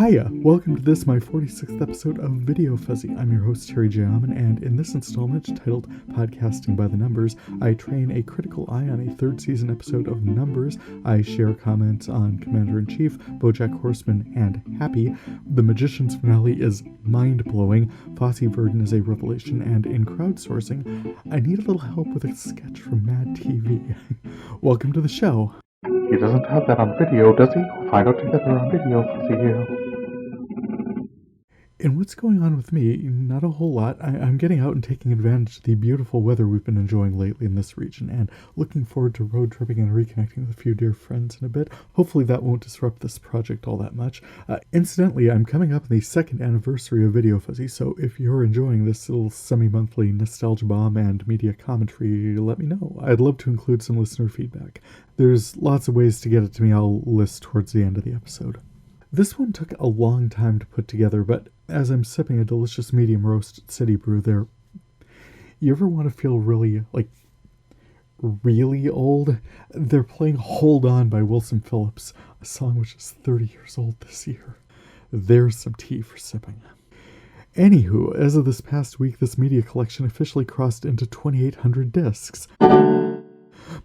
Hiya! Welcome to this, my 46th episode of VideoFuzzy. I'm your host, Terry J. Aman, and in this installment, titled Podcasting by the Numbers, I train a critical eye on a third season episode of Numbers. I share comments on Commander-in-Chief, BoJack Horseman, and Happy. The Magician's finale is mind-blowing, Fosse Verdon is a revelation, and in crowdsourcing, I need a little help with a sketch from Mad TV. Welcome to the show. He doesn't have that on video, does he? We'll find out together on VideoFuzzy. And what's going on with me? Not a whole lot. I'm getting out and taking advantage of the beautiful weather we've been enjoying lately in this region, and looking forward to road tripping and reconnecting with a few dear friends in a bit. Hopefully that won't disrupt this project all that much. Incidentally, I'm coming up on the second anniversary of VideoFuzzy, so if you're enjoying this little semi-monthly nostalgia bomb and media commentary, let me know. I'd love to include some listener feedback. There's lots of ways to get it to me. I'll list towards the end of the episode. This one took a long time to put together, but as I'm sipping a delicious medium roast city brew there, you ever want to feel really old? They're playing Hold On by Wilson Phillips, a song which is 30 years old this year. There's some tea for sipping. Anywho, as of this past week, this media collection officially crossed into 2,800 discs.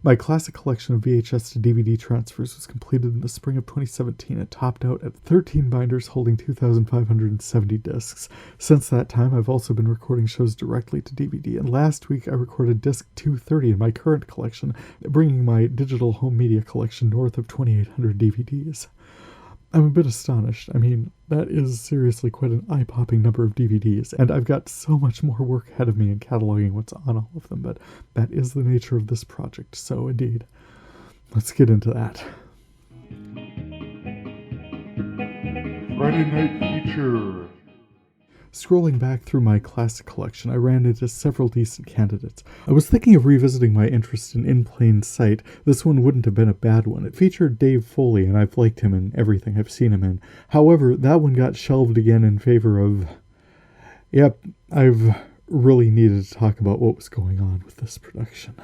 My classic collection of VHS-to-DVD transfers was completed in the spring of 2017 and topped out at 13 binders holding 2,570 discs. Since that time, I've also been recording shows directly to DVD, and last week I recorded disc 230 in my current collection, bringing my digital home media collection north of 2,800 DVDs. I'm a bit astonished. I mean, that is seriously quite an eye-popping number of DVDs, and I've got so much more work ahead of me in cataloging what's on all of them, but that is the nature of this project, so indeed. Let's get into that. Friday Night Feature. Scrolling back through my classic collection, I ran into several decent candidates. I was thinking of revisiting my interest in Plain Sight. This one wouldn't have been a bad one. It featured Dave Foley, and I've liked him in everything I've seen him in. However, that one got shelved again in favor of... I've really needed to talk about what was going on with this production.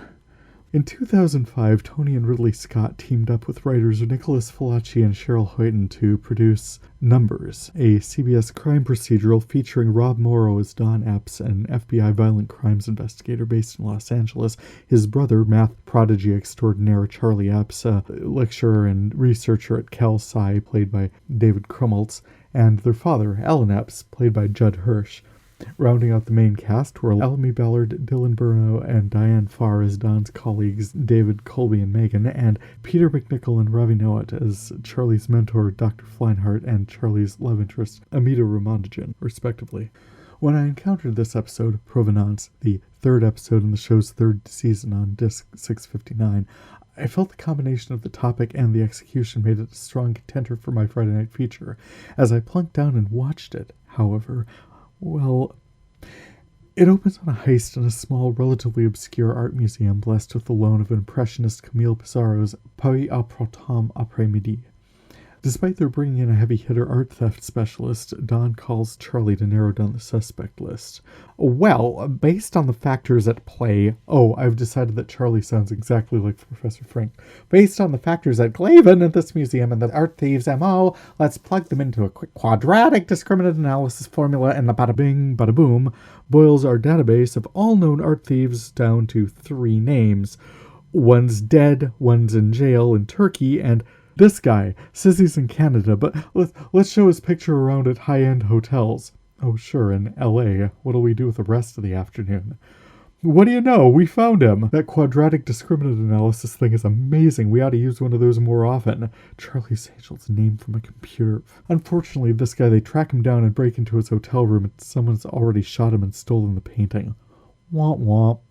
In 2005, Tony and Ridley Scott teamed up with writers Nicholas Falacci and Cheryl Hoyton to produce Numbers, a CBS crime procedural featuring Rob Morrow as Don Epps, an FBI violent crimes investigator based in Los Angeles, his brother, math prodigy extraordinaire Charlie Epps, a lecturer and researcher at Cal Sci, played by David Krumholtz, and their father, Alan Epps, played by Judd Hirsch. Rounding out the main cast were Alamy Ballard, Dylan Burno, and Diane Farr as Don's colleagues David, Colby, and Megan, and Peter McNichol and Ravi Noat as Charlie's mentor Dr. Fleinhardt and Charlie's love interest Amita Ramandajan, respectively. When I encountered this episode, Provenance, the third episode in the show's third season on disc 659, I felt the combination of the topic and the execution made it a strong contender for my Friday night feature. As I plunked down and watched it, however, well, it opens on a heist in a small, relatively obscure art museum blessed with the loan of Impressionist Camille Pissarro's Paris après-temps après-midi. Despite their bringing in a heavy-hitter art theft specialist, Don calls Charlie to narrow down the suspect list. Well, based on the factors at play... Oh, I've decided that Charlie sounds exactly like Professor Frank. Based on the factors at Glaven at this museum and the art thieves' M.O., let's plug them into a quick quadratic discriminant analysis formula, and the bada-bing, bada-boom boils our database of all known art thieves down to 3 names. One's dead, one's in jail in Turkey, and... this guy says he's in Canada, but let's show his picture around at high-end hotels. Oh, sure, in L.A. What'll we do with the rest of the afternoon? What do you know? We found him! That quadratic discriminant analysis thing is amazing. We ought to use one of those more often. Charlie Sagel's name from a computer. Unfortunately, this guy, they track him down and break into his hotel room, and someone's already shot him and stolen the painting. Womp womp.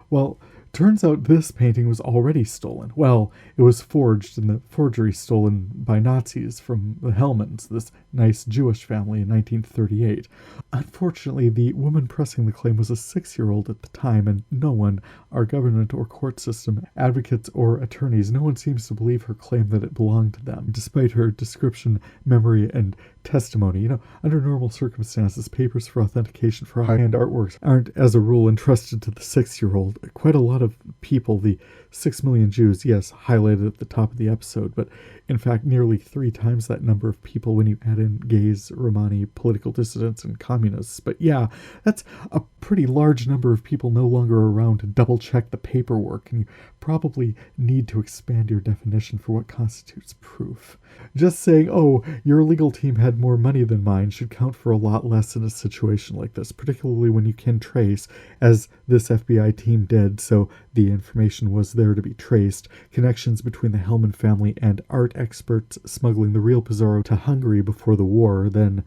Well... turns out this painting was already stolen. Well, it was forged, and the forgery stolen by Nazis from the Hellmans, this nice Jewish family, in 1938. Unfortunately, the woman pressing the claim was a 6-year-old at the time, and no one, our government or court system, advocates or attorneys, no one seems to believe her claim that it belonged to them, despite her description, memory, and testimony. You know, under normal circumstances, papers for authentication for high-end artworks aren't, as a rule, entrusted to the 6-year-old. Quite a lot of people, the 6 million Jews, yes, highlighted at the top of the episode, but In fact, nearly 3 times that number of people when you add in gays, Romani, political dissidents, and communists. But yeah, that's a pretty large number of people no longer around to double-check the paperwork, and you probably need to expand your definition for what constitutes proof. Just saying, oh, your legal team had more money than mine should count for a lot less in a situation like this, particularly when you can trace, as this FBI team did, so the information was there to be traced, connections between the Hellman family and art experts smuggling the real Pizarro to Hungary before the war. Then,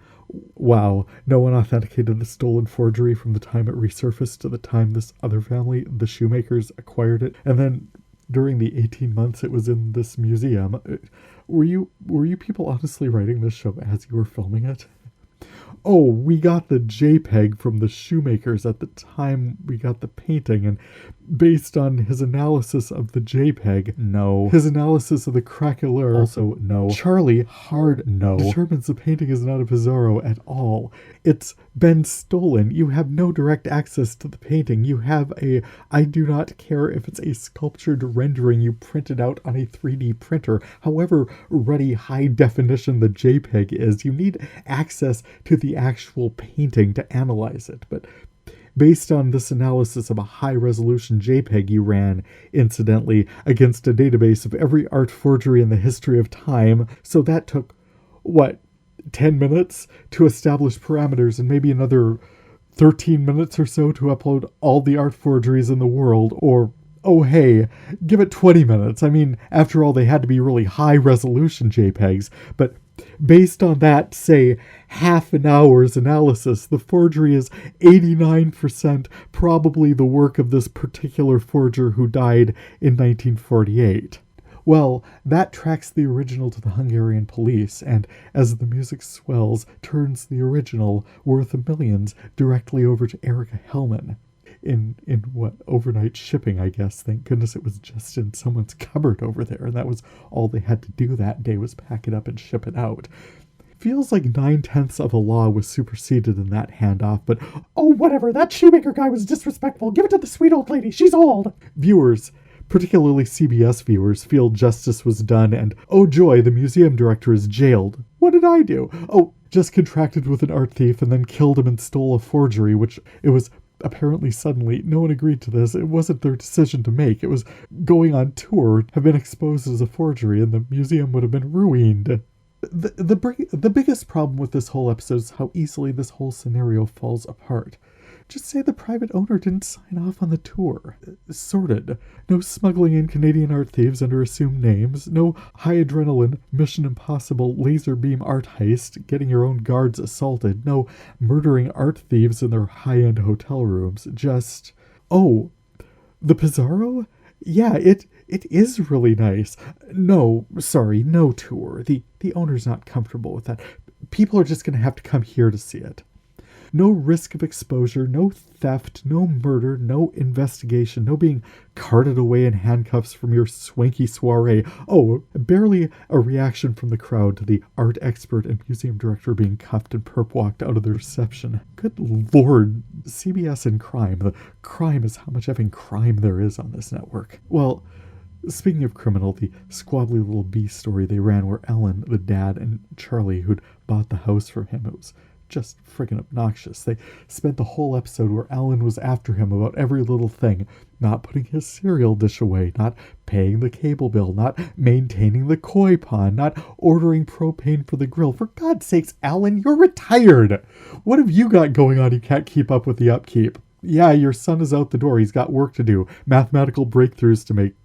wow, no one authenticated the stolen forgery from the time it resurfaced to the time this other family, the Shoemakers, acquired it. And then during the 18 months it was in this museum, were you people honestly writing this show as you were filming it? Oh, we got the JPEG from the Shoemakers at the time we got the painting, and based on his analysis of the JPEG, no. His analysis of the craquelure, also no. Charlie, hard no. Determines the painting is not a Pizarro at all. It's been stolen. You have no direct access to the painting. You have I do not care if it's a sculptured rendering you printed out on a 3D printer. However ready high definition the JPEG is, you need access to the actual painting to analyze it. But based on this analysis of a high-resolution JPEG you ran, incidentally, against a database of every art forgery in the history of time, so that took, 10 minutes to establish parameters and maybe another 13 minutes or so to upload all the art forgeries in the world, or, oh hey, give it 20 minutes. I mean, after all, they had to be really high-resolution JPEGs, but based on that, say, half an hour's analysis, the forgery is 89% probably the work of this particular forger who died in 1948. Well, that tracks the original to the Hungarian police, and as the music swells, turns the original, worth millions, directly over to Erica Hellman. In overnight shipping, I guess. Thank goodness it was just in someone's cupboard over there, and that was all they had to do that day was pack it up and ship it out. Feels like 9/10 of a law was superseded in that handoff, but oh, whatever, that shoemaker guy was disrespectful. Give it to the sweet old lady, she's old. Viewers, particularly CBS viewers, feel justice was done, and oh joy, the museum director is jailed. What did I do? Oh, just contracted with an art thief and then killed him and stole a forgery, which it was apparently suddenly, no one agreed to this. It wasn't their decision to make. It was going on tour, have been exposed as a forgery, and the museum would have been ruined. The biggest problem with this whole episode is how easily this whole scenario falls apart. Just say the private owner didn't sign off on the tour. Sorted. No smuggling in Canadian art thieves under assumed names. No high adrenaline, Mission Impossible laser beam art heist, getting your own guards assaulted. No murdering art thieves in their high-end hotel rooms. Just, oh, the Pizarro? Yeah, it is really nice. No, sorry, no tour. The owner's not comfortable with that. People are just going to have to come here to see it. No risk of exposure, no theft, no murder, no investigation, no being carted away in handcuffs from your swanky soiree. Oh, barely a reaction from the crowd to the art expert and museum director being cuffed and perp-walked out of the reception. Good lord, CBS and crime. The crime is how much effing crime there is on this network. Well, speaking of criminal, the squabbly little B story they ran where Ellen, the dad, and Charlie, who'd bought the house from him, it was just friggin' obnoxious. They spent the whole episode where Alan was after him about every little thing. Not putting his cereal dish away, not paying the cable bill, not maintaining the koi pond, not ordering propane for the grill. For God's sakes, Alan, you're retired! What have you got going on you can't keep up with the upkeep? Yeah, your son is out the door. He's got work to do. Mathematical breakthroughs to make.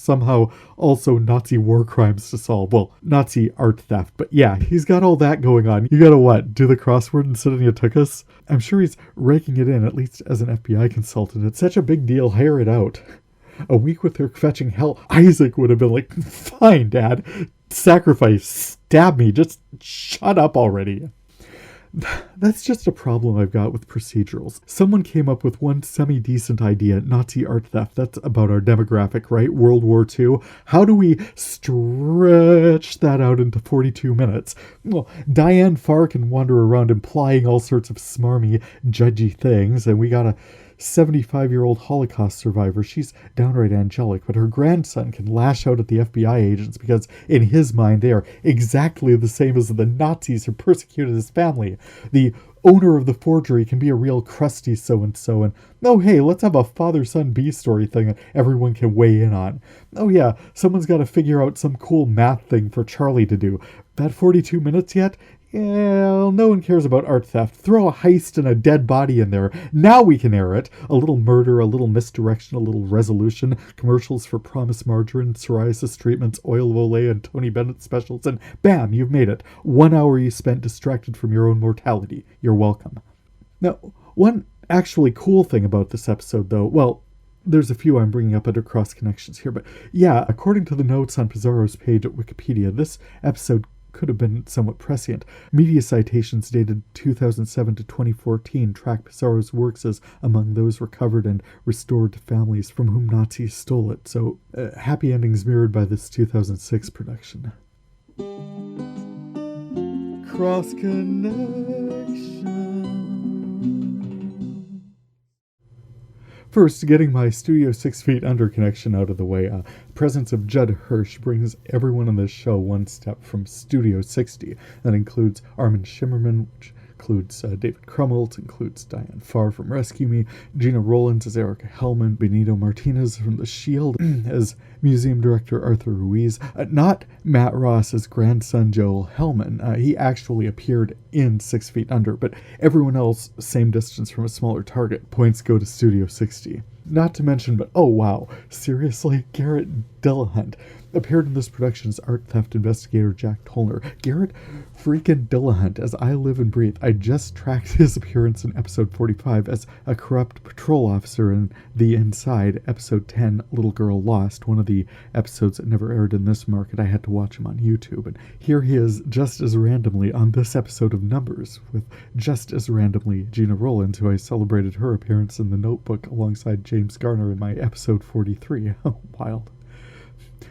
Somehow also Nazi war crimes to solve. Well, Nazi art theft. But yeah, he's got all that going on. You gotta what? Do the crossword and sit on your tuchus? I'm sure he's raking it in, at least as an FBI consultant. It's such a big deal. Hire it out. A week with her fetching hell. Isaac would have been like, fine, Dad. Sacrifice. Stab me. Just shut up already. That's just a problem I've got with procedurals. Someone came up with one semi-decent idea, Nazi art theft. That's about our demographic, right? World War II. How do we stretch that out into 42 minutes? Well, Diane Farr can wander around implying all sorts of smarmy, judgy things, and we gotta 75-year-old Holocaust survivor. She's downright angelic, but her grandson can lash out at the FBI agents because, in his mind, they are exactly the same as the Nazis who persecuted his family. The owner of the forgery can be a real crusty so-and-so, and oh hey, let's have a father-son B-story thing that everyone can weigh in on. Oh yeah, someone's got to figure out some cool math thing for Charlie to do. That 42 minutes yet? Yeah, no one cares about art theft. Throw a heist and a dead body in there. Now we can air it. A little murder, a little misdirection, a little resolution, commercials for Promise Margarine, psoriasis treatments, Oil of Olay, and Tony Bennett specials, and bam, you've made it. 1 hour you spent distracted from your own mortality. You're welcome. Now, one actually cool thing about this episode, though, well, there's a few I'm bringing up under cross connections here, but yeah, according to the notes on Pizarro's page at Wikipedia, this episode could have been somewhat prescient. Media citations dated 2007 to 2014 track Pizarro's works as among those recovered and restored to families from whom Nazis stole it, so happy endings mirrored by this 2006 production. Cross connection. First, getting my Studio 6 Feet Under connection out of the way, presence of Judd Hirsch brings everyone on this show one step from Studio 60. That includes Armin Shimmerman, which includes David Krumholtz, includes Diane Farr from Rescue Me, Gina Rollins as Erica Hellman, Benito Martinez from The Shield as Museum Director Arthur Ruiz, not Matt Ross as grandson Joel Hellman. He actually appeared in 6 Feet Under, but everyone else, same distance from a smaller target. Points go to Studio 60. Not to mention, but oh wow, seriously, Garrett Dillahunt appeared in this production as art theft investigator Jack Tollner. Garrett freaking Dillahunt, as I live and breathe. I just tracked his appearance in episode 45 as a corrupt patrol officer in The Inside, episode 10, Little Girl Lost, one of the episodes that never aired in this market. I had to watch him on YouTube, and here he is just as randomly on this episode of Numbers, with just as randomly Gina Rollins, who I celebrated her appearance in The Notebook alongside James Garner in my episode 43. Oh, wild.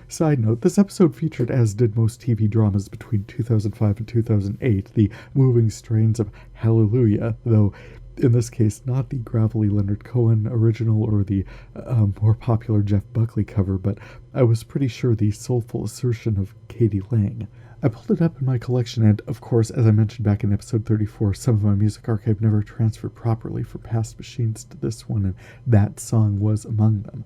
Side note, this episode featured, as did most TV dramas between 2005 and 2008, the moving strains of Hallelujah, though in this case not the gravelly Leonard Cohen original or the more popular Jeff Buckley cover, but I was pretty sure the soulful assertion of Katie Lang. I pulled it up in my collection, and of course, as I mentioned back in episode 34, some of my music archive never transferred properly from past machines to this one, and that song was among them.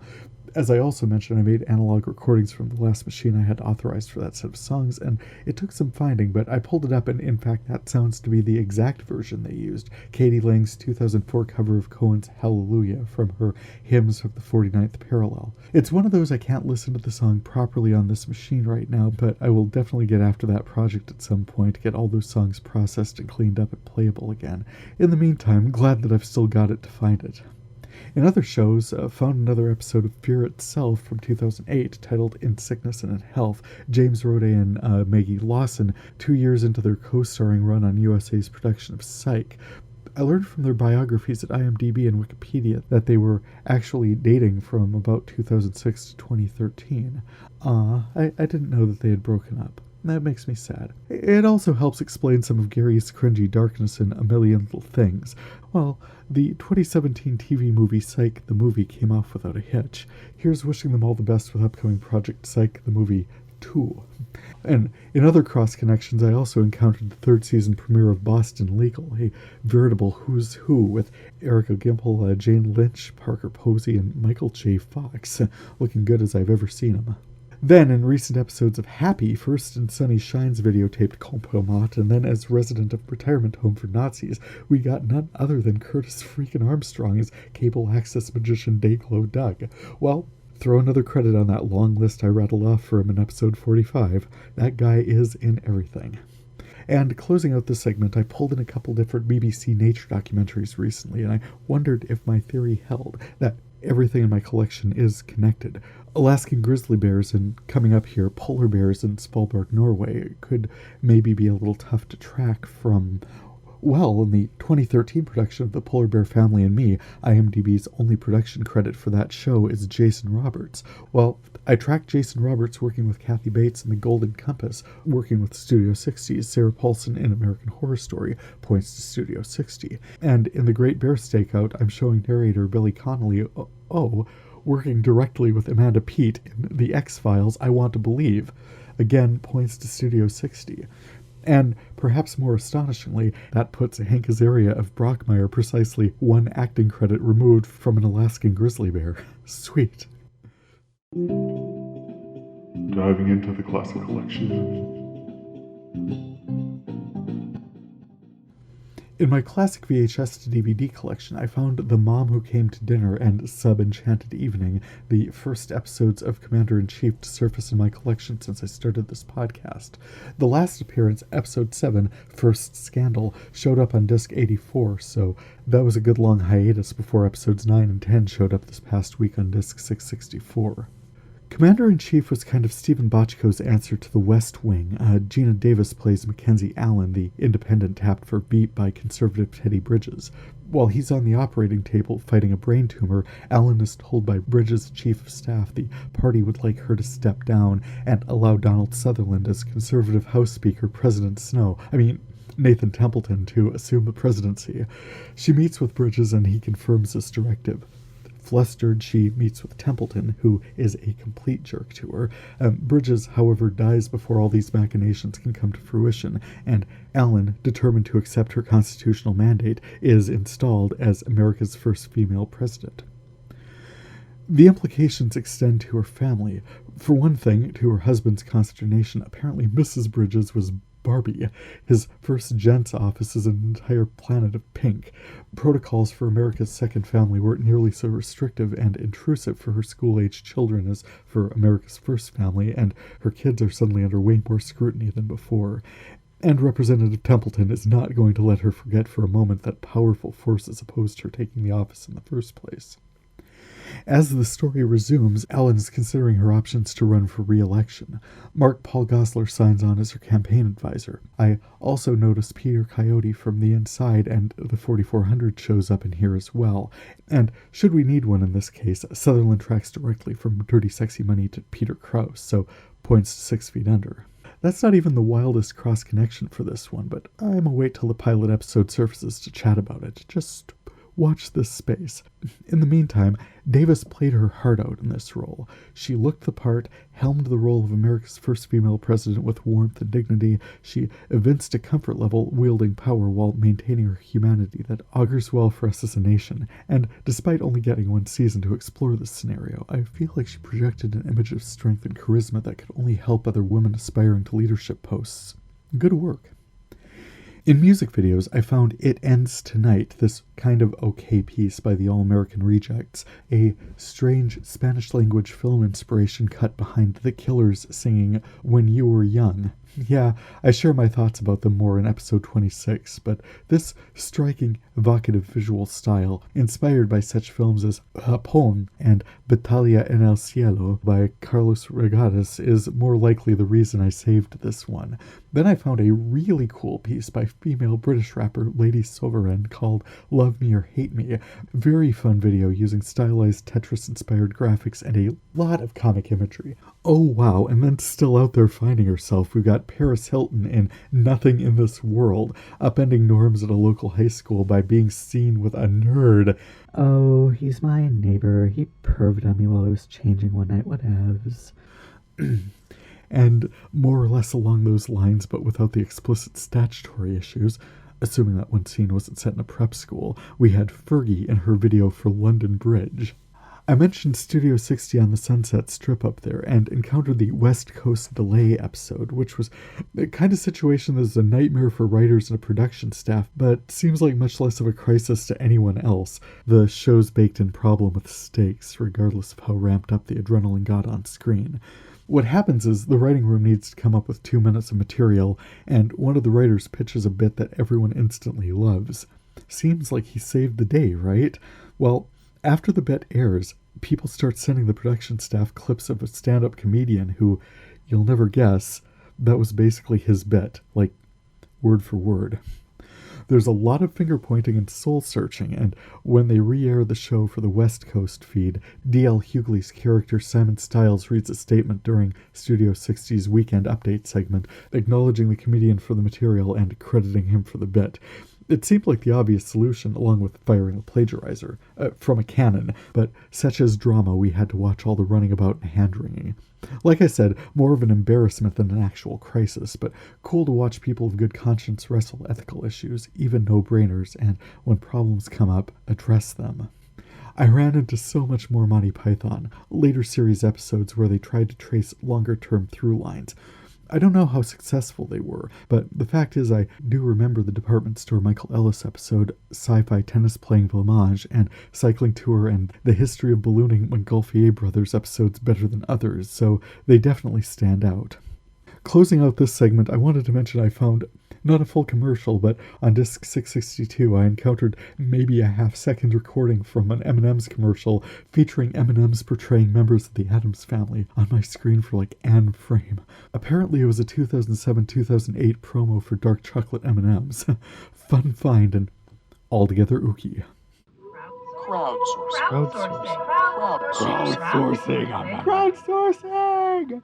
As I also mentioned, I made analog recordings from the last machine I had authorized for that set of songs, and it took some finding, but I pulled it up, and in fact that sounds to be the exact version they used, Katie Lang's 2004 cover of Cohen's Hallelujah from her Hymns of the 49th Parallel. It's one of those I can't listen to the song properly on this machine right now, but I will definitely get after that project at some point to get all those songs processed and cleaned up and playable again. In the meantime, glad that I've still got it to find it. In other shows, found another episode of Fear Itself from 2008 titled In Sickness and in Health. James Roday and Maggie Lawson, 2 years into their co-starring run on USA's production of Psych. I learned from their biographies at IMDb and Wikipedia that they were actually dating from about 2006 to 2013. I didn't know that they had broken up. That makes me sad. It also helps explain some of Gary's cringy darkness in A Million Little Things. Well, the 2017 TV movie Psych the Movie came off without a hitch. Here's wishing them all the best with upcoming project Psych the Movie 2. And in other cross connections, I also encountered the third season premiere of Boston Legal, a veritable who's who with Erica Gimple, Jane Lynch, Parker Posey, and Michael J. Fox, looking good as I've ever seen them. Then, in recent episodes of Happy, first in Sunny Shine's videotaped compromat, and then as resident of retirement home for Nazis, we got none other than Curtis freaking Armstrong as cable access magician Dayglow Doug. Well, throw another credit on that long list I rattled off for him in episode 45. That guy is in everything. And closing out this segment, I pulled in a couple different BBC nature documentaries recently, and I wondered if my theory held, that everything in my collection is connected. Alaskan grizzly bears and, coming up here, polar bears in Svalbard, Norway could maybe be a little tough to track from Well, in the 2013 production of The Polar Bear Family and Me, IMDb's only production credit for that show is Jason Roberts. Well, I tracked Jason Roberts working with Kathy Bates in The Golden Compass, working with Studio 60's Sarah Paulson in American Horror Story, points to Studio 60. And in The Great Bear Stakeout, I'm showing narrator Billy Connolly, working directly with Amanda Peet in The X-Files, I Want to Believe. Again, points to Studio 60. And, perhaps more astonishingly, that puts Hank Azaria of Brockmire precisely one acting credit removed from an Alaskan grizzly bear. Sweet. Diving into the classic collection. In my classic VHS-to-DVD collection, I found The Mom Who Came to Dinner and Sub-Enchanted Evening, the first episodes of Commander-in-Chief to surface in my collection since I started this podcast. The last appearance, Episode 7, First Scandal, showed up on disc 84, so that was a good long hiatus before Episodes 9 and 10 showed up this past week on disc 664. Commander-in-Chief was kind of Stephen Bochco's answer to The West Wing. Gina Davis plays Mackenzie Allen, the independent tapped for beat by conservative Teddy Bridges. While he's on the operating table fighting a brain tumor, Allen is told by Bridges' chief of staff the party would like her to step down and allow Donald Sutherland as conservative House Speaker President Nathan Templeton, to assume the presidency. She meets with Bridges and he confirms this directive. Flustered, she meets with Templeton, who is a complete jerk to her. Bridges, however, dies before all these machinations can come to fruition, and Allen, determined to accept her constitutional mandate, is installed as America's first female president. The implications extend to her family. For one thing, to her husband's consternation, apparently Mrs. Bridges was Barbie. His first gents office is an entire planet of pink. Protocols for America's second family weren't nearly so restrictive and intrusive for her school-aged children as for America's first family, and her kids are suddenly under way more scrutiny than before. And Representative Templeton is not going to let her forget for a moment that powerful forces opposed her taking the office in the first place. As the story resumes, Allen is considering her options to run for re-election. Mark Paul Gosselaar signs on as her campaign advisor. I also notice Peter Coyote from The Inside, and the 4400 shows up in here as well. And should we need one in this case, Sutherland tracks directly from Dirty Sexy Money to Peter Krause, so points to 6 Feet Under. That's not even the wildest cross-connection for this one, but I'm gonna wait till the pilot episode surfaces to chat about it. Just watch this space. In the meantime, Davis played her heart out in this role. She looked the part, helmed the role of America's first female president with warmth and dignity. She evinced a comfort level wielding power while maintaining her humanity that augurs well for us as a nation. And despite only getting one season to explore this scenario, I feel like she projected an image of strength and charisma that could only help other women aspiring to leadership posts. Good work. In music videos, I found It Ends Tonight, this kind of okay piece by the All-American Rejects, a strange Spanish-language film inspiration cut behind The Killers singing When You Were Young. Yeah, I share my thoughts about them more in episode 26, but this striking, evocative visual style, inspired by such films as Japón and Battaglia en el Cielo by Carlos Regadas, is more likely the reason I saved this one. Then I found a really cool piece by female British rapper Lady Sovereign called Love Me or Hate Me. Very fun video using stylized Tetris-inspired graphics and a lot of comic imagery. Oh wow, and then still out there finding herself, we've got Paris Hilton in Nothing in This World, upending norms at a local high school by being seen with a nerd. Oh, he's my neighbor. He perved on me while I was changing one night, whatevs. And more or less along those lines, but without the explicit statutory issues, assuming that one scene wasn't set in a prep school, we had Fergie in her video for London Bridge. I mentioned Studio 60 on the Sunset Strip up there and encountered the West Coast Delay episode, which was the kind of situation that is a nightmare for writers and a production staff, but seems like much less of a crisis to anyone else. The show's baked-in problem with stakes, regardless of how ramped up the adrenaline got on screen. What happens is the writing room needs to come up with 2 minutes of material, and one of the writers pitches a bit that everyone instantly loves. Seems like he saved the day, right? Well, after the bit airs, people start sending the production staff clips of a stand-up comedian who, you'll never guess, that was basically his bit, like, word for word. There's a lot of finger-pointing and soul-searching, and when they re-air the show for the West Coast feed, D.L. Hughley's character Simon Stiles reads a statement during Studio 60's Weekend Update segment, acknowledging the comedian for the material and crediting him for the bit. It seemed like the obvious solution, along with firing a plagiarizer from a cannon, but such as drama, we had to watch all the running about and hand-wringing. Like I said, more of an embarrassment than an actual crisis, but cool to watch people of good conscience wrestle ethical issues, even no-brainers, and when problems come up, address them. I ran into so much more Monty Python, later series episodes where they tried to trace longer-term through lines. I don't know how successful they were, but the fact is I do remember the department store Michael Ellis episode, Sci-Fi Tennis Playing Blamage, and Cycling Tour and the History of Ballooning Montgolfier Brothers episodes better than others, so they definitely stand out. Closing out this segment, I wanted to mention I found not a full commercial, but on disc 662 I encountered maybe a half-second recording from an M&M's commercial featuring M&M's portraying members of the Addams Family on my screen for like an frame. Apparently it was a 2007-2008 promo for dark chocolate M&M's. Fun find and altogether ooky. Crowdsourcing!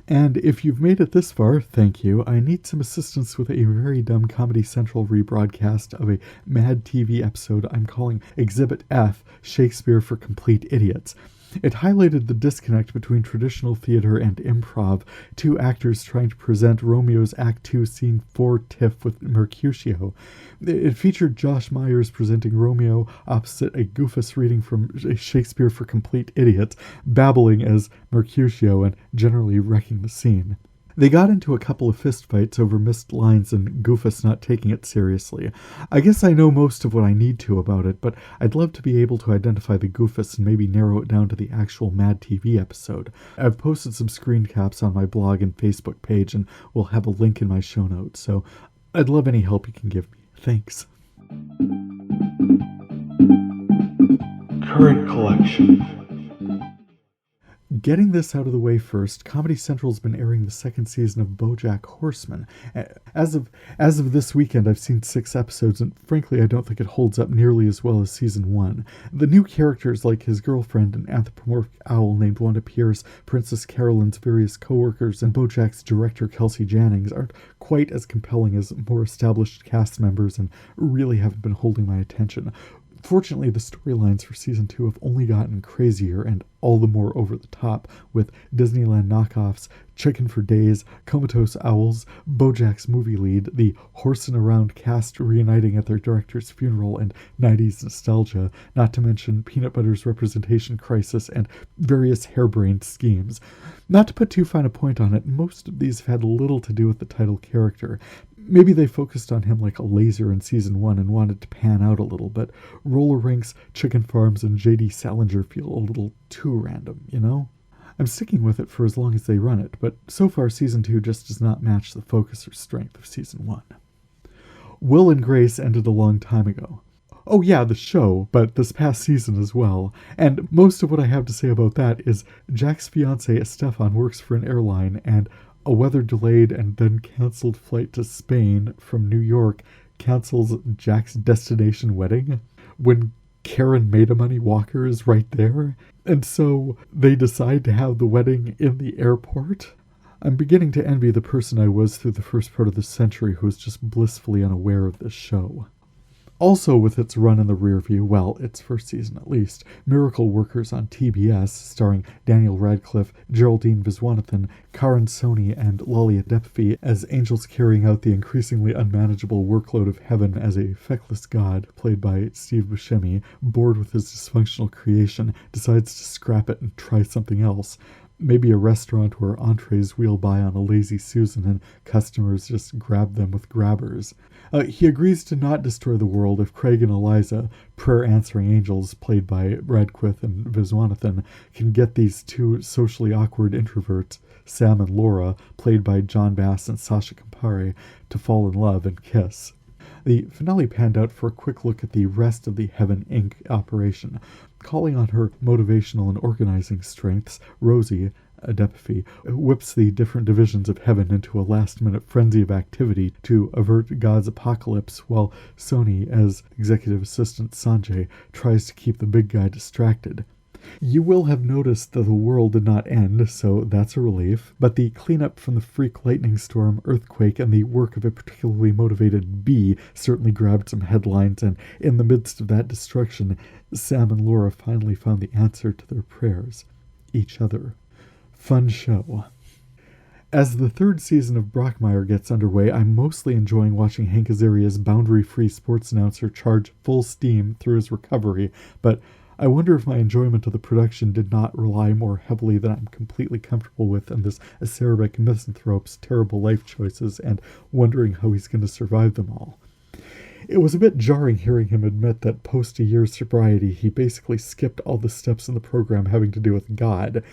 And if you've made it this far, thank you. I need some assistance with a very dumb Comedy Central rebroadcast of a Mad TV episode I'm calling Exhibit F, Shakespeare for Complete Idiots. It highlighted the disconnect between traditional theater and improv, two actors trying to present Romeo's Act 2 Scene 4 tiff with Mercutio. It featured Josh Myers presenting Romeo opposite a goofus reading from Shakespeare for Complete Idiots, babbling as Mercutio and generally wrecking the scene. They got into a couple of fistfights over missed lines and Goofus not taking it seriously. I guess I know most of what I need to about it, but I'd love to be able to identify the Goofus and maybe narrow it down to the actual Mad TV episode. I've posted some screen caps on my blog and Facebook page, and we'll have a link in my show notes, so I'd love any help you can give me. Thanks. Current collection. Getting this out of the way first, Comedy Central's been airing the second season of BoJack Horseman. As of this weekend, I've seen 6 episodes, and frankly, I don't think it holds up nearly as well as season 1. The new characters, like his girlfriend, an anthropomorphic owl named Wanda Pierce, Princess Carolyn's various co-workers, and BoJack's director Kelsey Jennings, aren't quite as compelling as more established cast members and really haven't been holding my attention. Fortunately, the storylines for Season 2 have only gotten crazier and all the more over the top, with Disneyland knockoffs, Chicken for Days, Comatose Owls, BoJack's movie lead, the horsing around cast reuniting at their director's funeral, and 90s nostalgia, not to mention Peanut Butter's representation crisis and various harebrained schemes. Not to put too fine a point on it, most of these have had little to do with the title character. Maybe they focused on him like a laser in Season 1 and wanted to pan out a little, but roller rinks, chicken farms, and J.D. Salinger feel a little too random, you know? I'm sticking with it for as long as they run it, but so far Season 2 just does not match the focus or strength of Season 1. Will and Grace ended a long time ago. Oh yeah, the show, but this past season as well. And most of what I have to say about that is Jack's fiancée Estefan works for an airline, and a weather-delayed and then cancelled flight to Spain from New York cancels Jack's destination wedding when Karen Maida-Money Walker is right there. And so they decide to have the wedding in the airport. I'm beginning to envy the person I was through the first part of the century who was just blissfully unaware of this show. Also with its run in the rearview, well, its first season at least, Miracle Workers on TBS, starring Daniel Radcliffe, Geraldine Viswanathan, Karan Soni, and Lolly Adepi as angels carrying out the increasingly unmanageable workload of heaven as a feckless god, played by Steve Buscemi, bored with his dysfunctional creation, decides to scrap it and try something else. Maybe a restaurant where entrees wheel by on a lazy Susan and customers just grab them with grabbers. He agrees to not destroy the world if Craig and Eliza, prayer-answering angels played by Radcliffe and Viswanathan, can get these two socially awkward introverts, Sam and Laura, played by John Bass and Sasha Campari, to fall in love and kiss. The finale panned out for a quick look at the rest of the Heaven Inc. operation. Calling on her motivational and organizing strengths, Rosie, Adepathy, whips the different divisions of heaven into a last-minute frenzy of activity to avert God's apocalypse, while Sony, as executive assistant Sanjay, tries to keep the big guy distracted. You will have noticed that the world did not end, so that's a relief, but the cleanup from the freak lightning storm, earthquake, and the work of a particularly motivated bee certainly grabbed some headlines, and in the midst of that destruction, Sam and Laura finally found the answer to their prayers. Each other. Fun show. As the third season of Brockmire gets underway, I'm mostly enjoying watching Hank Azaria's boundary-free sports announcer charge full steam through his recovery, but I wonder if my enjoyment of the production did not rely more heavily than I'm completely comfortable with on this acerbic misanthrope's terrible life choices and wondering how he's going to survive them all. It was a bit jarring hearing him admit that post a year's sobriety, he basically skipped all the steps in the program having to do with God.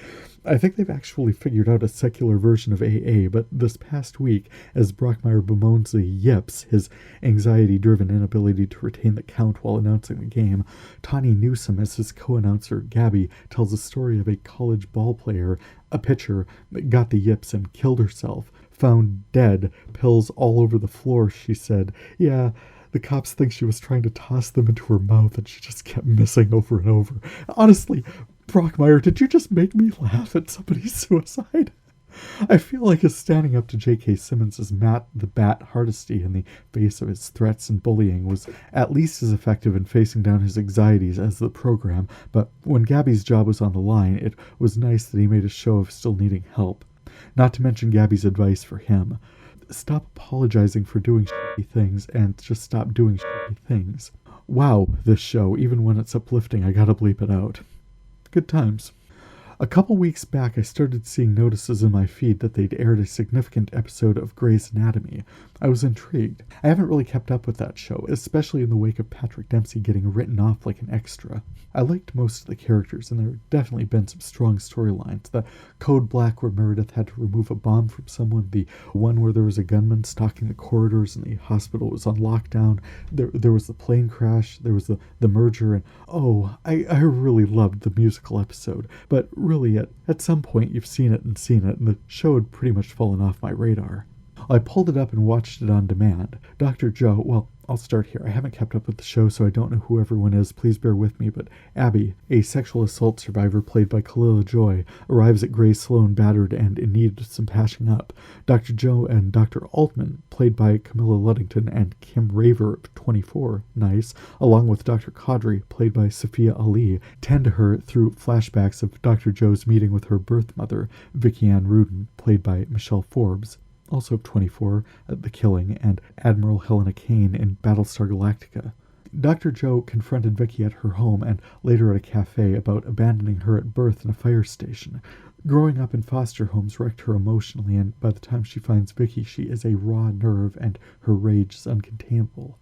I think they've actually figured out a secular version of AA, but this past week, as Brockmire bemoans the yips, his anxiety-driven inability to retain the count while announcing the game, Tawny Newsome, as his co-announcer Gabby, tells the story of a college ball player, a pitcher, that got the yips and killed herself. Found dead, pills all over the floor, she said. Yeah, the cops think she was trying to toss them into her mouth and she just kept missing over and over. Honestly, Brockmire, did you just make me laugh at somebody's suicide? I feel like his standing up to J.K. Simmons' Matt the Bat Hardesty in the face of his threats and bullying was at least as effective in facing down his anxieties as the program, but when Gabby's job was on the line, it was nice that he made a show of still needing help. Not to mention Gabby's advice for him. Stop apologizing for doing shitty things and just stop doing shitty things. Wow, this show, even when it's uplifting, I gotta bleep it out. Good times. A couple weeks back, I started seeing notices in my feed that they'd aired a significant episode of Grey's Anatomy. I was intrigued. I haven't really kept up with that show, especially in the wake of Patrick Dempsey getting written off like an extra. I liked most of the characters, and there have definitely been some strong storylines. The Code Black where Meredith had to remove a bomb from someone, the one where there was a gunman stalking the corridors and the hospital was on lockdown, there was the plane crash, there was the merger, and I really loved the musical episode, but really at some point you've seen it, and the show had pretty much fallen off my radar. I pulled it up and watched it on demand. Dr. Joe, well, I'll start here. I haven't kept up with the show, so I don't know who everyone is. Please bear with me, but Abby, a sexual assault survivor played by Kalila Joy, arrives at Grace Sloan battered and in need of some patching up. Dr. Joe and Dr. Altman, played by Camilla Luddington and Kim Raver, 24, nice, along with Dr. Kadri, played by Sophia Ali, tend to her through flashbacks of Dr. Joe's meeting with her birth mother, Vicky Ann Rudin, played by Michelle Forbes, also of 24, The Killing, and Admiral Helena Kane in Battlestar Galactica. Dr. Joe confronted Vicky at her home and later at a cafe about abandoning her at birth in a fire station. Growing up in foster homes wrecked her emotionally, and by the time she finds Vicky, she is a raw nerve and her rage is uncontainable.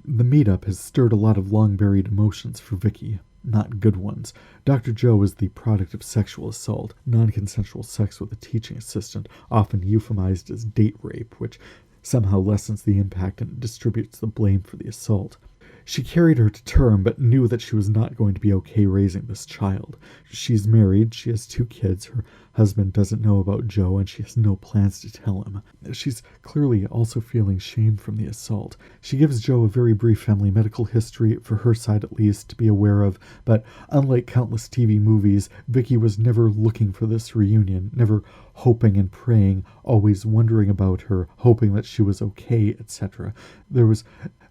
The meetup has stirred a lot of long-buried emotions for Vicky. Not good ones. Dr. Joe is the product of sexual assault, non-consensual sex with a teaching assistant, often euphemized as date rape, which somehow lessens the impact and distributes the blame for the assault. She carried her to term, but knew that she was not going to be okay raising this child. She's married, she has 2 kids, her husband doesn't know about Joe, and she has no plans to tell him. She's clearly also feeling shame from the assault. She gives Joe a very brief family medical history, for her side at least, to be aware of, but unlike countless TV movies, Vicky was never looking for this reunion, never hoping and praying, always wondering about her, hoping that she was okay, etc. There was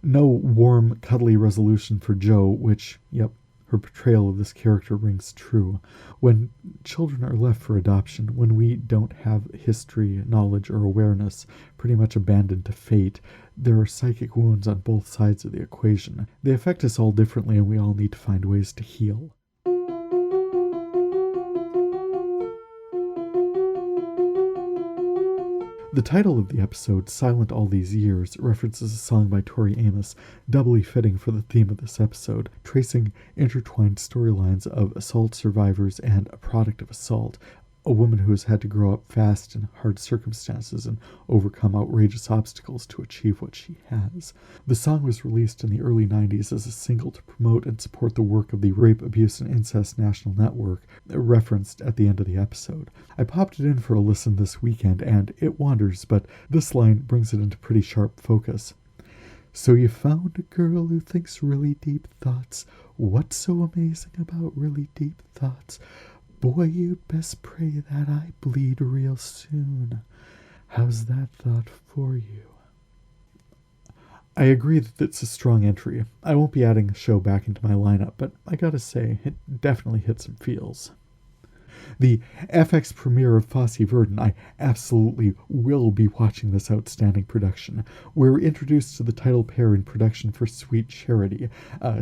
no warm, cuddly resolution for Joe, which, her portrayal of this character rings true. When children are left for adoption, when we don't have history, knowledge, or awareness, pretty much abandoned to fate, there are psychic wounds on both sides of the equation. They affect us all differently, and we all need to find ways to heal. The title of the episode, Silent All These Years, references a song by Tori Amos, doubly fitting for the theme of this episode, tracing intertwined storylines of assault survivors and a product of assault, a woman who has had to grow up fast in hard circumstances and overcome outrageous obstacles to achieve what she has. The song was released in the early 90s as a single to promote and support the work of the Rape, Abuse, and Incest National Network, referenced at the end of the episode. I popped it in for a listen this weekend, and it wanders, but this line brings it into pretty sharp focus. So you found a girl who thinks really deep thoughts. What's so amazing about really deep thoughts? Boy, you'd best pray that I bleed real soon. How's that thought for you? I agree that it's a strong entry. I won't be adding the show back into my lineup, but I gotta say, it definitely hit some feels. The FX premiere of Fosse Verdon, I absolutely will be watching this outstanding production. We're introduced to the title pair in production for Sweet Charity.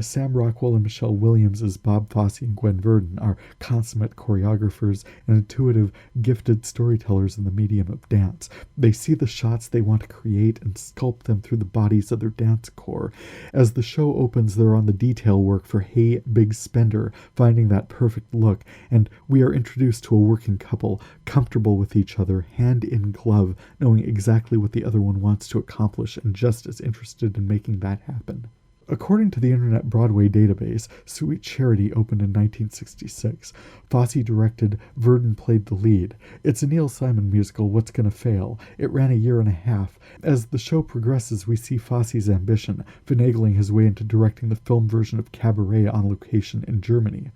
Sam Rockwell and Michelle Williams as Bob Fosse and Gwen Verdon are consummate choreographers and intuitive, gifted storytellers in the medium of dance. They see the shots they want to create and sculpt them through the bodies of their dance corps. As the show opens, they're on the detail work for Hey Big Spender, finding that perfect look, and we are introduced to a working couple, comfortable with each other, hand in glove, knowing exactly what the other one wants to accomplish and just as interested in making that happen. According to the Internet Broadway database, Sweet Charity opened in 1966. Fosse directed, Verdon played the lead. It's a Neil Simon musical, What's Gonna Fail? It ran a year and a half. As the show progresses, we see Fosse's ambition, finagling his way into directing the film version of Cabaret on location in Germany.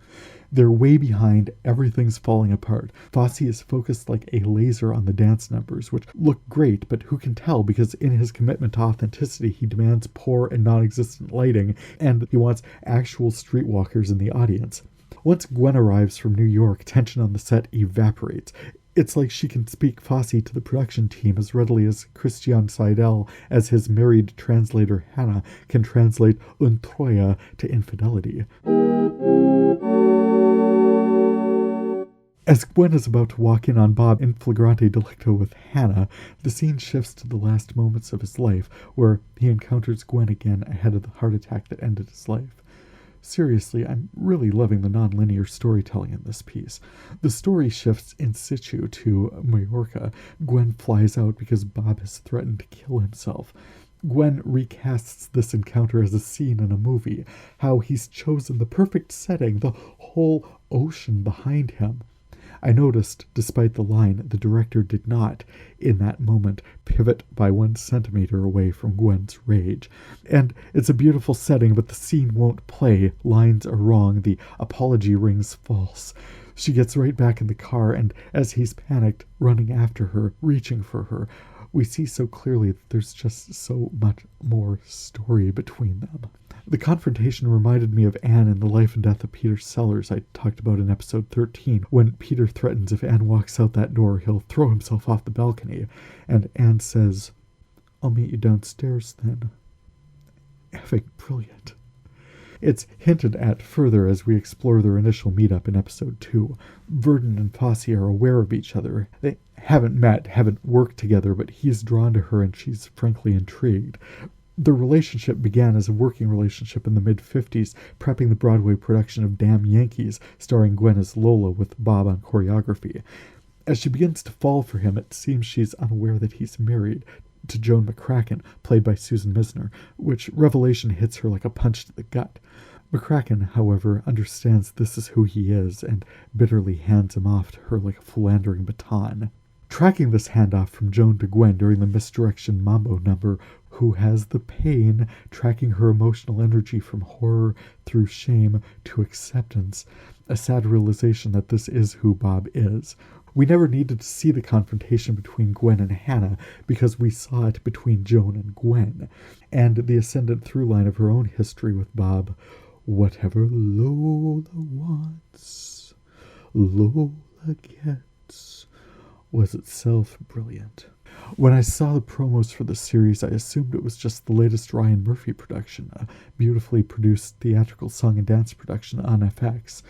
They're way behind, everything's falling apart. Fosse is focused like a laser on the dance numbers, which look great, but who can tell, because in his commitment to authenticity, he demands poor and non-existent lighting, and he wants actual streetwalkers in the audience. Once Gwen arrives from New York, tension on the set evaporates. It's like she can speak Fosse to the production team as readily as Christian Seidel, as his married translator Hannah, can translate un Troya to infidelity. As Gwen is about to walk in on Bob in flagrante delicto with Hannah, the scene shifts to the last moments of his life, where he encounters Gwen again ahead of the heart attack that ended his life. Seriously, I'm really loving the non-linear storytelling in this piece. The story shifts in situ to Majorca. Gwen flies out because Bob has threatened to kill himself. Gwen recasts this encounter as a scene in a movie, how he's chosen the perfect setting, the whole ocean behind him. I noticed, despite the line, the director did not, in that moment, pivot by 1 centimeter away from Gwen's rage. And it's a beautiful setting, but the scene won't play. Lines are wrong. The apology rings false. She gets right back in the car, and as he's panicked, running after her, reaching for her, we see so clearly that there's just so much more story between them. The confrontation reminded me of Anne in The Life and Death of Peter Sellers I talked about in episode 13, when Peter threatens if Anne walks out that door, he'll throw himself off the balcony, and Anne says, "I'll meet you downstairs then." Effing brilliant. It's hinted at further as we explore their initial meetup in episode 2. Verdon and Fosse are aware of each other. They haven't met, haven't worked together, but he's drawn to her and she's frankly intrigued. The relationship began as a working relationship in the mid-50s, prepping the Broadway production of Damn Yankees, starring Gwen as Lola with Bob on choreography. As she begins to fall for him, it seems she's unaware that he's married to Joan McCracken, played by Susan Misner, which revelation hits her like a punch to the gut. McCracken, however, understands this is who he is and bitterly hands him off to her like a philandering baton. Tracking this handoff from Joan to Gwen during the misdirection mambo number, Who Has the Pain, tracking her emotional energy from horror through shame to acceptance, a sad realization that this is who Bob is. We never needed to see the confrontation between Gwen and Hannah because we saw it between Joan and Gwen, and the ascendant through line of her own history with Bob. Whatever Lola wants, Lola gets, was itself brilliant. When I saw the promos for the series, I assumed it was just the latest Ryan Murphy production, a beautifully produced theatrical song and dance production on FX.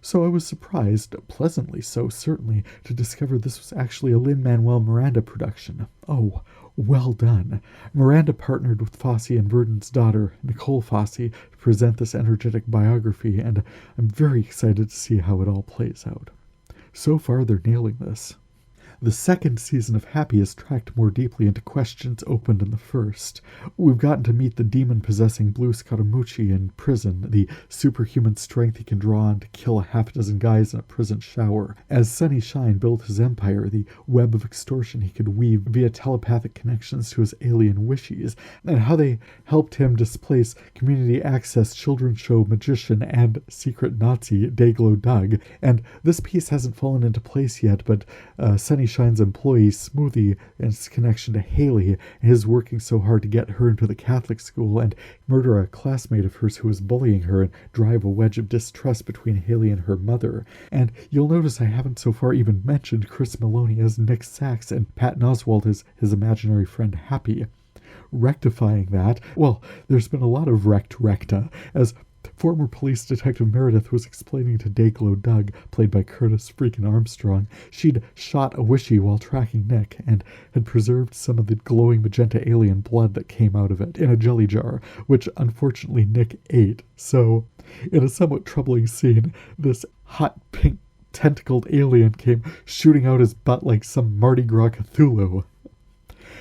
So I was surprised, pleasantly so certainly, to discover this was actually a Lin-Manuel Miranda production. Oh, well done. Miranda partnered with Fosse and Verdon's daughter, Nicole Fosse, to present this energetic biography, and I'm very excited to see how it all plays out. So far, they're nailing this. The second season of Happy is tracked more deeply into questions opened in the first. We've gotten to meet the demon-possessing Blue Scaramucci in prison, the superhuman strength he can draw on to kill a half-dozen guys in a prison shower. As Sunny Shine built his empire, the web of extortion he could weave via telepathic connections to his alien wishes, and how they helped him displace community access children's show magician and secret Nazi Dayglow Doug. And this piece hasn't fallen into place yet, but Sunny Shine's employee Smoothie and his connection to Haley, his working so hard to get her into the Catholic school and murder a classmate of hers who was bullying her and drive a wedge of distrust between Haley and her mother. And you'll notice I haven't so far even mentioned Chris Maloney as Nick Sachs and Patton Oswalt as his imaginary friend Happy. Rectifying that, well, there's been a lot of recta, as former police detective Meredith was explaining to Dayglow Doug, played by Curtis freaking Armstrong, she'd shot a wishy while tracking Nick and had preserved some of the glowing magenta alien blood that came out of it in a jelly jar, which unfortunately Nick ate. So, in a somewhat troubling scene, this hot pink tentacled alien came shooting out his butt like some Mardi Gras Cthulhu.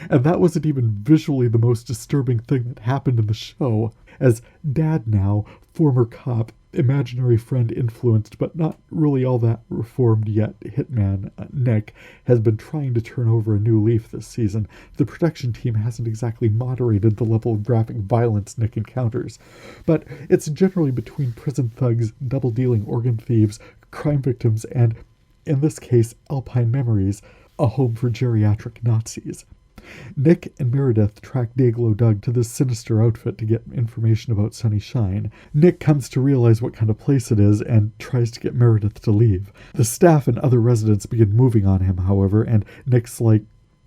And that wasn't even visually the most disturbing thing that happened in the show, as Dad now, former cop, imaginary friend influenced but not really all that reformed yet hitman Nick, has been trying to turn over a new leaf this season. The production team hasn't exactly moderated the level of graphic violence Nick encounters, but it's generally between prison thugs, double-dealing organ thieves, crime victims, and, in this case, Alpine Memories, a home for geriatric Nazis. Nick and Meredith track Dayglow Doug to this sinister outfit to get information about Sunny Shine. Nick comes to realize what kind of place it is and tries to get Meredith to leave. The staff and other residents begin moving on him, however, and Nick's like,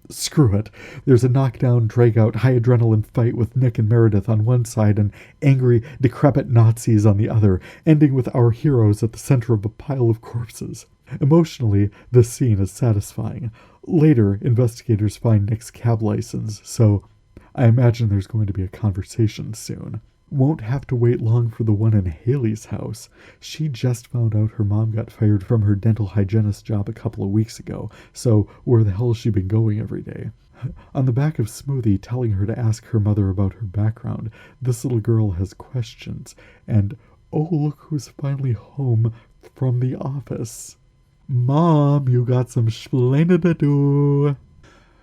screw it. There's a knockdown, drag-out, high-adrenaline fight with Nick and Meredith on one side and angry, decrepit Nazis on the other, ending with our heroes at the center of a pile of corpses. Emotionally, this scene is satisfying. Later, investigators find Nick's cab license, so I imagine there's going to be a conversation soon. Won't have to wait long for the one in Haley's house. She just found out her mom got fired from her dental hygienist job a couple of weeks ago, so where the hell has she been going every day? On the back of Smoothie telling her to ask her mother about her background, this little girl has questions, and oh, look who's finally home from the office. Mom, you got some splaining to do.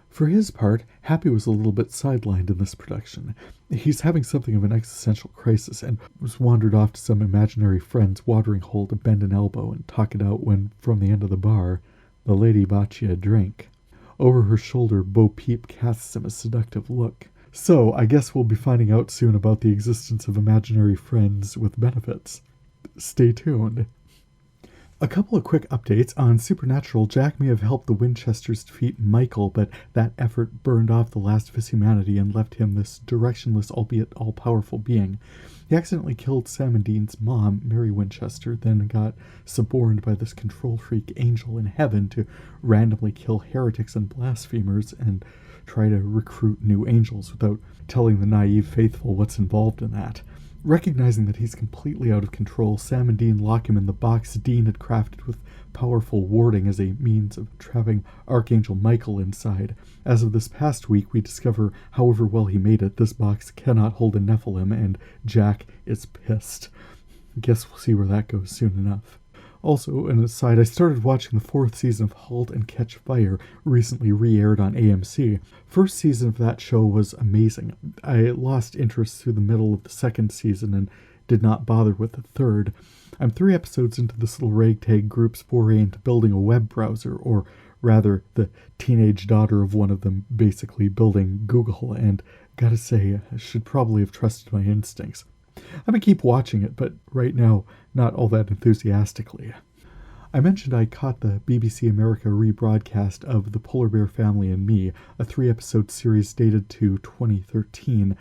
For his part, Happy was a little bit sidelined in this production. He's having something of an existential crisis and was wandered off to some imaginary friend's watering hole to bend an elbow and talk it out when, from the end of the bar, the lady bought you a drink. Over her shoulder, Bo Peep casts him a seductive look. So, I guess we'll be finding out soon about the existence of imaginary friends with benefits. Stay tuned. A couple of quick updates on Supernatural. Jack may have helped the Winchesters defeat Michael, but that effort burned off the last of his humanity and left him this directionless, albeit all-powerful being. He accidentally killed Sam and Dean's mom, Mary Winchester, then got suborned by this control freak angel in heaven to randomly kill heretics and blasphemers and try to recruit new angels without telling the naive faithful what's involved in that. Recognizing that he's completely out of control, Sam and Dean lock him in the box Dean had crafted with powerful warding as a means of trapping Archangel Michael inside. As of this past week, we discover, however well he made it, this box cannot hold a Nephilim, and Jack is pissed. Guess we'll see where that goes soon enough. Also, an aside, I started watching the 4th season of *Halt and Catch Fire*, recently re-aired on AMC. First season of that show was amazing. I lost interest through the middle of the 2nd season and did not bother with the 3rd. I'm 3 episodes into this little ragtag group's foray into building a web browser, or rather, the teenage daughter of one of them basically building Google, and gotta say, I should probably have trusted my instincts. I'm going to keep watching it, but right now, not all that enthusiastically. I mentioned I caught the BBC America rebroadcast of The Polar Bear Family and Me, a 3-episode series dated to 2013.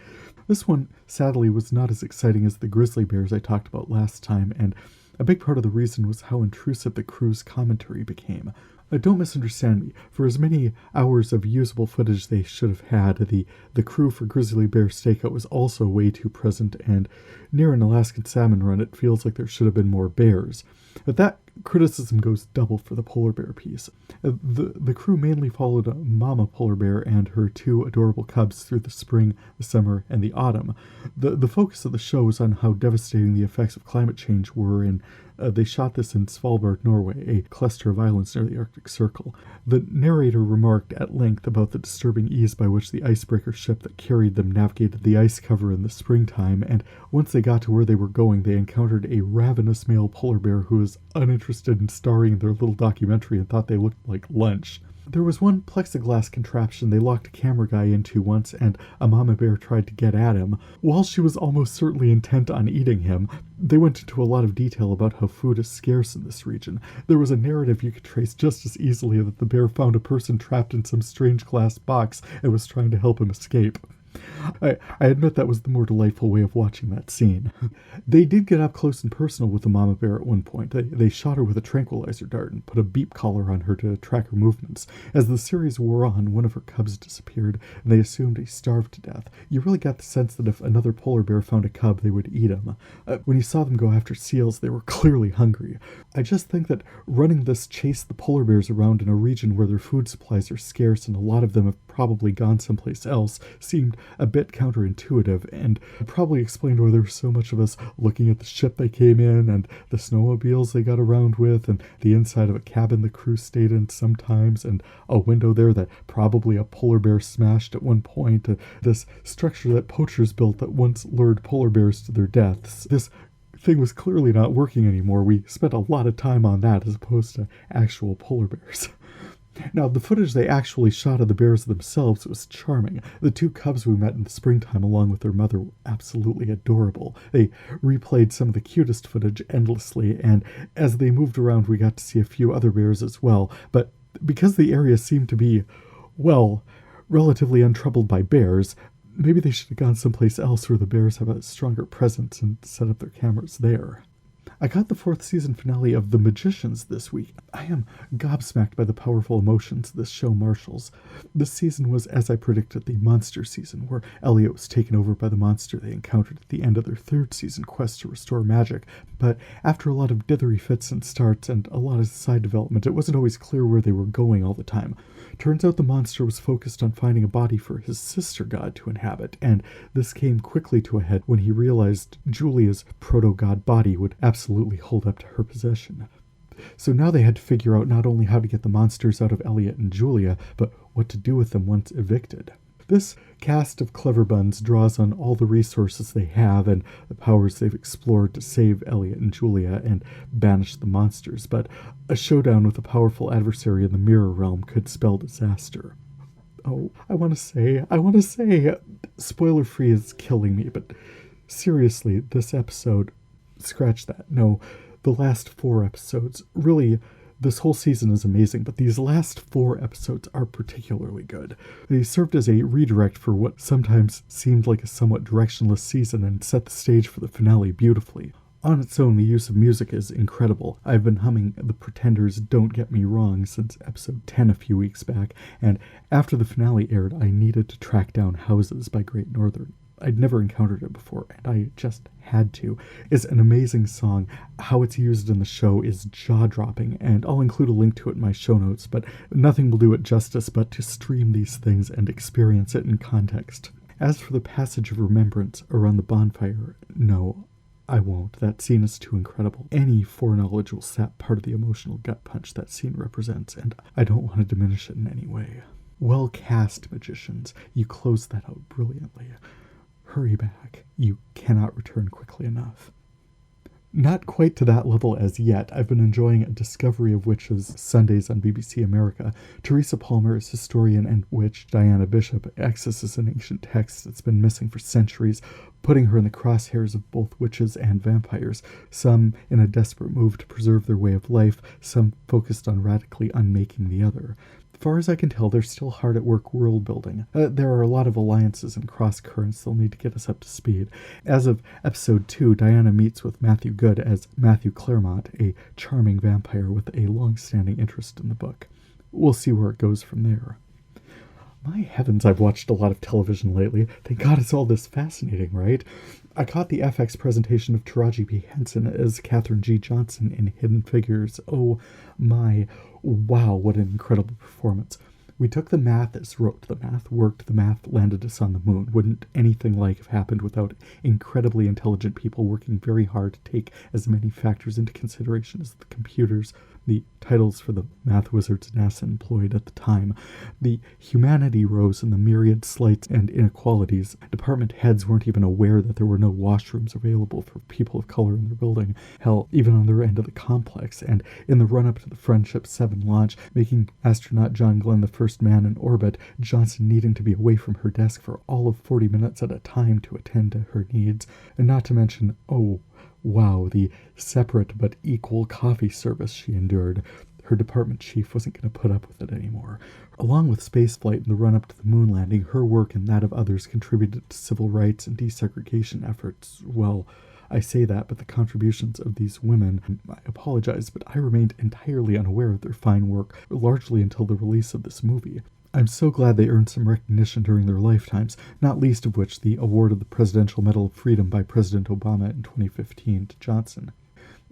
This one, sadly, was not as exciting as the Grizzly Bears I talked about last time, and a big part of the reason was how intrusive the crew's commentary became. Don't misunderstand me. For as many hours of usable footage they should have had, the crew for Grizzly Bear Stakeout was also way too present, and near an Alaskan salmon run, it feels like there should have been more bears. But that criticism goes double for the polar bear piece. The crew mainly followed a mama polar bear and her 2 adorable cubs through the spring, the summer, and the autumn. The focus of the show was on how devastating the effects of climate change were, and they shot this in Svalbard, Norway, a cluster of islands near the Arctic Circle. The narrator remarked at length about the disturbing ease by which the icebreaker ship that carried them navigated the ice cover in the springtime, and once they got to where they were going, they encountered a ravenous male polar bear who was uninterested in starring in their little documentary and thought they looked like lunch. There was one plexiglass contraption they locked a camera guy into once, and a mama bear tried to get at him. While she was almost certainly intent on eating him, they went into a lot of detail about how food is scarce in this region. There was a narrative you could trace just as easily that the bear found a person trapped in some strange glass box and was trying to help him escape. I admit that was the more delightful way of watching that scene. They did get up close and personal with the mama bear at one point. They shot her with a tranquilizer dart and put a beep collar on her to track her movements. As the series wore on, one of her cubs disappeared, and they assumed he starved to death. You really got the sense that if another polar bear found a cub, they would eat him. When you saw them go after seals, they were clearly hungry. I just think that running this chase the polar bears around in a region where their food supplies are scarce and a lot of them have probably gone someplace else seemed a bit counterintuitive, and probably explained why there was so much of us looking at the ship they came in and the snowmobiles they got around with and the inside of a cabin the crew stayed in sometimes and a window there that probably a polar bear smashed at one point, this structure that poachers built that once lured polar bears to their deaths. This thing was clearly not working anymore. We spent a lot of time on that as opposed to actual polar bears. Now, the footage they actually shot of the bears themselves was charming. The 2 cubs we met in the springtime along with their mother were absolutely adorable. They replayed some of the cutest footage endlessly, and as they moved around we got to see a few other bears as well. But because the area seemed to be, well, relatively untroubled by bears, maybe they should have gone someplace else where the bears have a stronger presence and set up their cameras there. I got the 4th season finale of The Magicians this week. I am gobsmacked by the powerful emotions this show marshals. This season was, as I predicted, the monster season, where Elliot was taken over by the monster they encountered at the end of their 3rd season quest to restore magic. But after a lot of dithery fits and starts and a lot of side development, it wasn't always clear where they were going all the time. Turns out the monster was focused on finding a body for his sister god to inhabit, and this came quickly to a head when he realized Julia's proto-god body would absolutely hold up to her possession. So now they had to figure out not only how to get the monsters out of Elliot and Julia, but what to do with them once evicted. This cast of clever buns draws on all the resources they have and the powers they've explored to save Elliot and Julia and banish the monsters, but a showdown with a powerful adversary in the mirror realm could spell disaster. Oh, I want to say, spoiler-free is killing me, but seriously, this episode, scratch that. No, the last 4 episodes, really, this whole season is amazing, but these last 4 episodes are particularly good. They served as a redirect for what sometimes seemed like a somewhat directionless season and set the stage for the finale beautifully. On its own, the use of music is incredible. I've been humming The Pretenders' Don't Get Me Wrong since episode 10 a few weeks back, and after the finale aired, I needed to track down Houses by Great Northern. I'd never encountered it before, and I just had to. It's an amazing song. How it's used in the show is jaw-dropping, and I'll include a link to it in my show notes, but nothing will do it justice but to stream these things and experience it in context. As for the passage of remembrance around the bonfire, no, I won't. That scene is too incredible. Any foreknowledge will sap part of the emotional gut punch that scene represents, and I don't want to diminish it in any way. Well cast, magicians. You closed that out brilliantly. Hurry back. You cannot return quickly enough. Not quite to that level as yet. I've been enjoying A Discovery of Witches Sundays on BBC America. Teresa Palmer is historian and witch. Diana Bishop accesses an ancient text that's been missing for centuries, putting her in the crosshairs of both witches and vampires, some in a desperate move to preserve their way of life, some focused on radically unmaking the other. As far as I can tell, they're still hard at work world building. There are a lot of alliances and cross currents they'll need to get us up to speed. As of episode 2, Diana meets with Matthew Goode as Matthew Claremont, a charming vampire with a long-standing interest in the book. We'll see where it goes from there. My heavens, I've watched a lot of television lately. Thank God it's all this fascinating, right? I caught the FX presentation of Taraji P. Henson as Katherine G. Johnson in Hidden Figures. Oh my, wow, what an incredible performance. We took the math as wrote the math, worked the math, landed us on the moon. Wouldn't anything like have happened without incredibly intelligent people working very hard to take as many factors into consideration as the computers, the titles for the math wizards NASA employed at the time. The humanity rose in the myriad slights and inequalities. Department heads weren't even aware that there were no washrooms available for people of color in their building. Hell, even on their end of the complex. And in the run-up to the Friendship 7 launch, making astronaut John Glenn the first man in orbit, Johnson needing to be away from her desk for all of 40 minutes at a time to attend to her needs. And not to mention, oh, wow, the separate but equal coffee service she endured. Her department chief wasn't going to put up with it anymore. Along with spaceflight and the run-up to the moon landing, her work and that of others contributed to civil rights and desegregation efforts. Well, I say that, but the contributions of these women, I apologize, but I remained entirely unaware of their fine work, largely until the release of this movie. I'm so glad they earned some recognition during their lifetimes, not least of which the award of the Presidential Medal of Freedom by President Obama in 2015 to Johnson.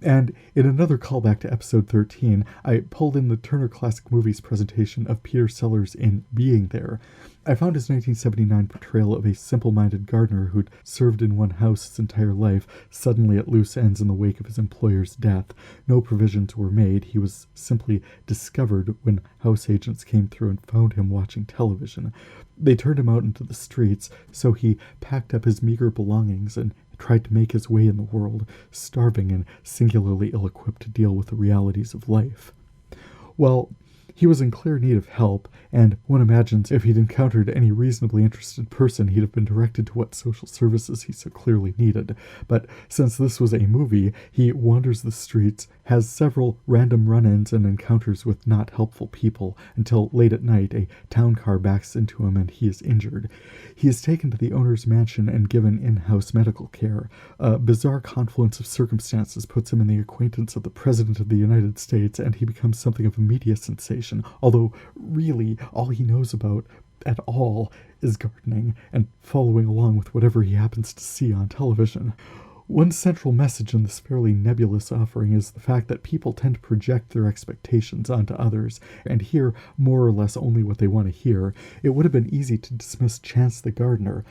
And in another callback to episode 13, I pulled in the Turner Classic Movies presentation of Peter Sellers in Being There. I found his 1979 portrayal of a simple-minded gardener who'd served in one house his entire life, suddenly at loose ends in the wake of his employer's death. No provisions were made. He was simply discovered when house agents came through and found him watching television. They turned him out into the streets, so he packed up his meager belongings and tried to make his way in the world, starving and singularly ill-equipped to deal with the realities of life. Well, he was in clear need of help, and one imagines if he'd encountered any reasonably interested person, he'd have been directed to what social services he so clearly needed. But since this was a movie, he wanders the streets, has several random run-ins and encounters with not helpful people, until late at night a town car backs into him and he is injured. He is taken to the owner's mansion and given in-house medical care. A bizarre confluence of circumstances puts him in the acquaintance of the President of the United States, and he becomes something of a media sensation, although really all he knows about at all is gardening and following along with whatever he happens to see on television. One central message in this fairly nebulous offering is the fact that people tend to project their expectations onto others and hear more or less only what they want to hear. It would have been easy to dismiss Chance the gardener.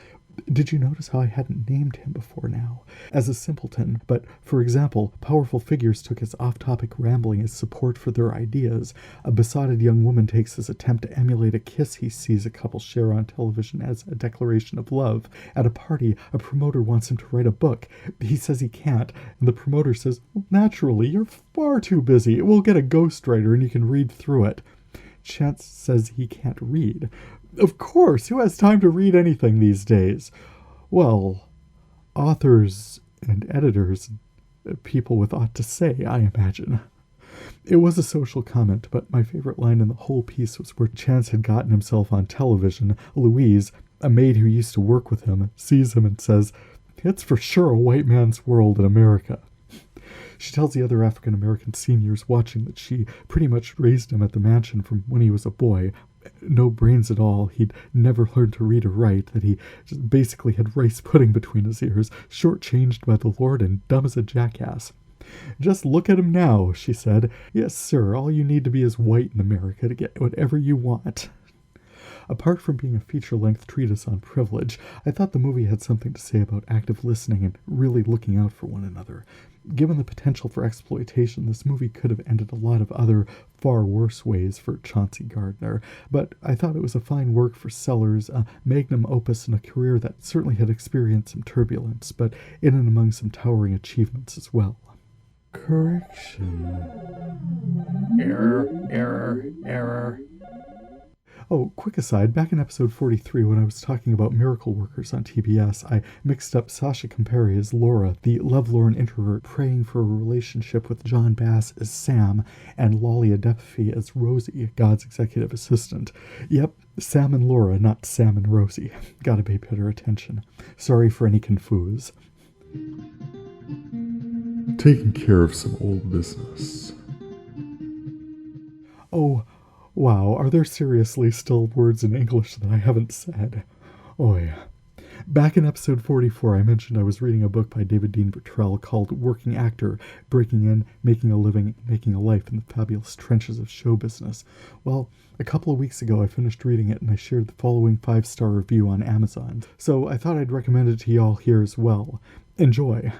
Did you notice how I hadn't named him before now? As a simpleton, but, for example, powerful figures took his off-topic rambling as support for their ideas. A besotted young woman takes his attempt to emulate a kiss he sees a couple share on television as a declaration of love. At a party, a promoter wants him to write a book. He says he can't, and the promoter says, "Naturally, you're far too busy. We'll get a ghostwriter and you can read through it." Chance says he can't read. Of course, who has time to read anything these days? Well, authors and editors, people with aught to say, I imagine. It was a social comment, but my favorite line in the whole piece was where Chance had gotten himself on television. Louise, a maid who used to work with him, sees him and says, "It's for sure a white man's world in America." She tells the other African-American seniors watching that she pretty much raised him at the mansion from when he was a boy. No brains at all, he'd never learned to read or write, that he just basically had rice pudding between his ears, shortchanged by the Lord and dumb as a jackass. "Just look at him now," she said. "Yes, sir, all you need to be is white in America to get whatever you want." Apart from being a feature-length treatise on privilege, I thought the movie had something to say about active listening and really looking out for one another. Given the potential for exploitation, this movie could have ended a lot of other, far worse ways for Chauncey Gardner, but I thought it was a fine work for Sellers, a magnum opus in a career that certainly had experienced some turbulence, but in and among some towering achievements as well. Correction. Error. Oh, quick aside, back in episode 43 when I was talking about Miracle Workers on TBS, I mixed up Sasha Campari as Laura, the lovelorn introvert praying for a relationship with John Bass as Sam, and Lolly Adepafi as Rosie, God's executive assistant. Yep, Sam and Laura, not Sam and Rosie. Gotta pay better attention. Sorry for any confuse. Taking care of some old business. Oh, wow, are there seriously still words in English that I haven't said? Oh yeah. Back in episode 44, I mentioned I was reading a book by David Dean Bertrell called Working Actor, Breaking In, Making a Living, Making a Life in the Fabulous Trenches of Show Business. Well, a couple of weeks ago I finished reading it and I shared the following 5-star review on Amazon, so I thought I'd recommend it to y'all here as well. Enjoy!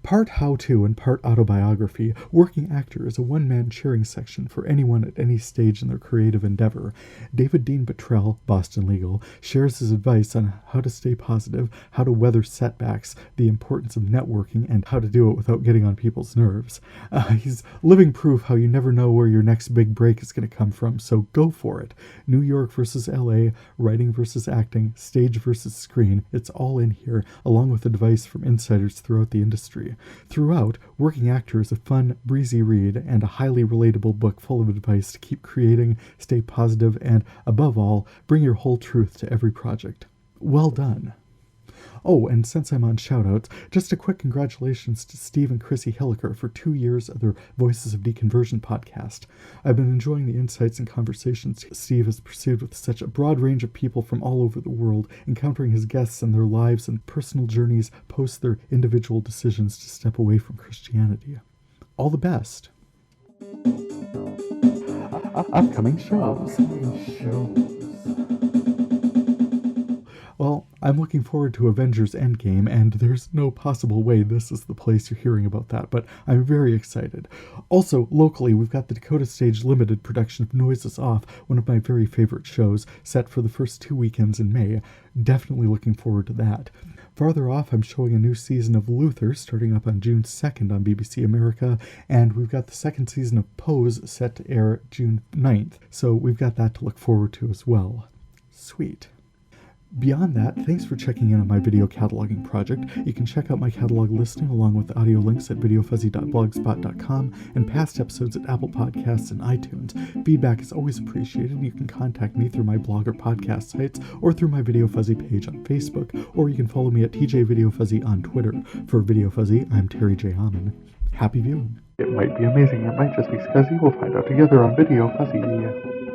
Part how-to and part autobiography, Working Actor is a one-man sharing section for anyone at any stage in their creative endeavor. David Dean Bertrell, Boston Legal, shares his advice on how to stay positive, how to weather setbacks, the importance of networking, and how to do it without getting on people's nerves. He's living proof how you never know where your next big break is going to come from, so go for it. New York versus LA, writing versus acting, stage versus screen, it's all in here, along with advice from insiders throughout the industry. Throughout, Working Actor is a fun, breezy read and a highly relatable book full of advice to keep creating, stay positive, and, above all, bring your whole truth to every project. Well done. Oh, and since I'm on shoutouts, just a quick congratulations to Steve and Chrissy Hilliker for 2 years of their Voices of Deconversion podcast. I've been enjoying the insights and conversations Steve has pursued with such a broad range of people from all over the world, encountering his guests and their lives and personal journeys post their individual decisions to step away from Christianity. All the best. Upcoming shows. Well, I'm looking forward to Avengers Endgame, and there's no possible way this is the place you're hearing about that, but I'm very excited. Also, locally, we've got the Dakota Stage Limited production of Noises Off, one of my very favorite shows, set for the first 2 weekends in May. Definitely looking forward to that. Farther off, I'm showing a new season of Luther, starting up on June 2nd on BBC America, and we've got the second season of Pose set to air June 9th, so we've got that to look forward to as well. Sweet. Beyond that, thanks for checking in on my video cataloging project. You can check out my catalog listing along with audio links at VideoFuzzy.blogspot.com and past episodes at Apple Podcasts and iTunes. Feedback is always appreciated. You can contact me through my blog or podcast sites or through my VideoFuzzy page on Facebook, or you can follow me at TJVideoFuzzy on Twitter. For VideoFuzzy, I'm Terry J. Aman. Happy viewing. It might be amazing, it might just be scuzzy. We'll find out together on VideoFuzzy.